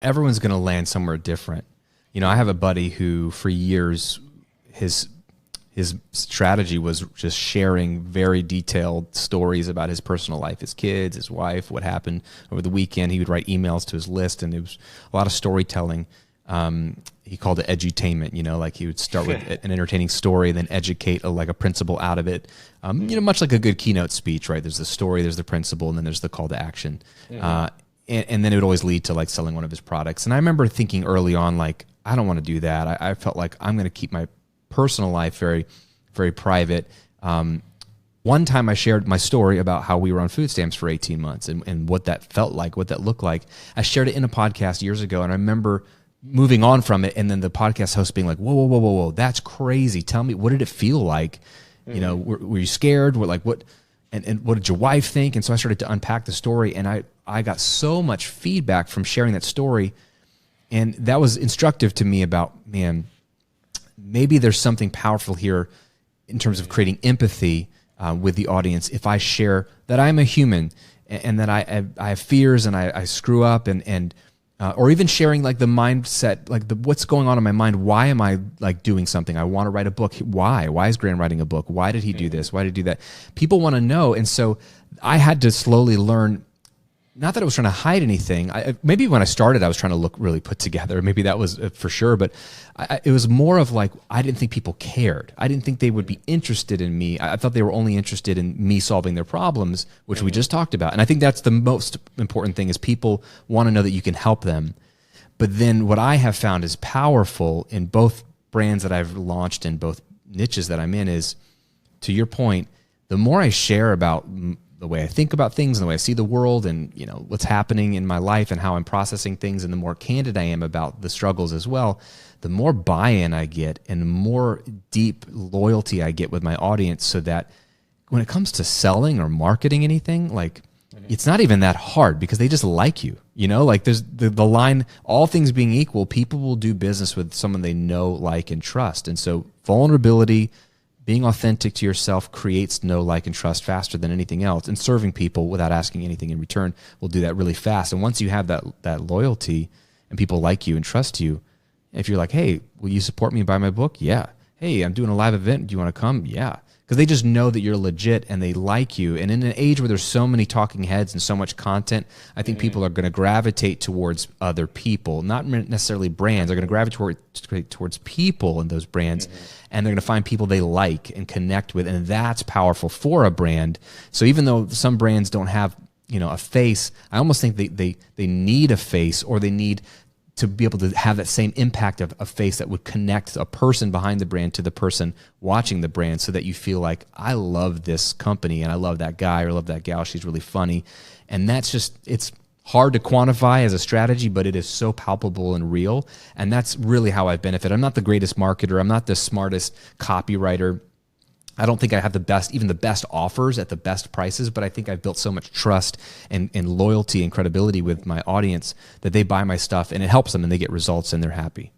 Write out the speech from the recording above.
everyone's going to land somewhere different. You know, I have a buddy who for years, his strategy was just sharing very detailed stories about his personal life, his kids, his wife, what happened over the weekend. He would write emails to his list, and it was a lot of storytelling. He called it edutainment, you know, like he would start with an entertaining story and then educate like a principle out of it. You know, much like a good keynote speech, right? There's the story, there's the principle, and then there's the call to action. And then it would always lead to like selling one of his products. And I remember thinking early on, like, I don't want to do that. I felt like I'm going to keep my personal life very, very private. One time I shared my story about how we were on food stamps for 18 months and what that felt like, what that looked like. I shared it in a podcast years ago, and I remember moving on from it, and then the podcast host being like, whoa, that's crazy. Tell me, what did it feel like? You know, were you scared? What, and what did your wife think? And so I started to unpack the story, and I got so much feedback from sharing that story, and that was instructive to me about, man, maybe there's something powerful here in terms of creating empathy with the audience if I share that I'm a human and that I have fears and I screw up and or even sharing like the mindset, like what's going on in my mind. Why am I like doing something? I want to write a book. Why? Why is Graham writing a book? Why did he do this? Why did he do that? People want to know. And so I had to slowly learn, not that I was trying to hide anything. Maybe when I started, I was trying to look really put together. Maybe that was for sure. But it was more of like, I didn't think people cared. I didn't think they would be interested in me. I thought they were only interested in me solving their problems, which we just talked about. And I think that's the most important thing, is people want to know that you can help them. But then what I have found is powerful in both brands that I've launched and both niches that I'm in is, to your point, the more I share about the way I think about things and the way I see the world and, you know, what's happening in my life and how I'm processing things, and the more candid I am about the struggles as well, the more buy-in I get and the more deep loyalty I get with my audience, so that when it comes to selling or marketing anything, like it's not even that hard because they just like you, you know, like there's the line, all things being equal, people will do business with someone they know, like, and trust. And so vulnerability, being authentic to yourself creates know, like, and trust faster than anything else. And serving people without asking anything in return will do that really fast. And once you have that loyalty and people like you and trust you, if you're like, hey, will you support me and buy my book? Yeah. Hey, I'm doing a live event. Do you want to come? Yeah. Because they just know that you're legit and they like you. And in an age where there's so many talking heads and so much content, I think people are going to gravitate towards other people, not necessarily brands. They're going to gravitate towards people in those brands, and they're going to find people they like and connect with, and that's powerful for a brand. So even though some brands don't have, you know, a face, I almost think they need a face, or they need to be able to have that same impact of a face that would connect a person behind the brand to the person watching the brand, so that you feel like, I love this company and I love that guy or love that gal. She's really funny. And that's just, it's hard to quantify as a strategy, but it is so palpable and real. And that's really how I benefit. I'm not the greatest marketer. I'm not the smartest copywriter. I don't think I have even the best offers at the best prices, but I think I've built so much trust and loyalty and credibility with my audience that they buy my stuff and it helps them and they get results and they're happy.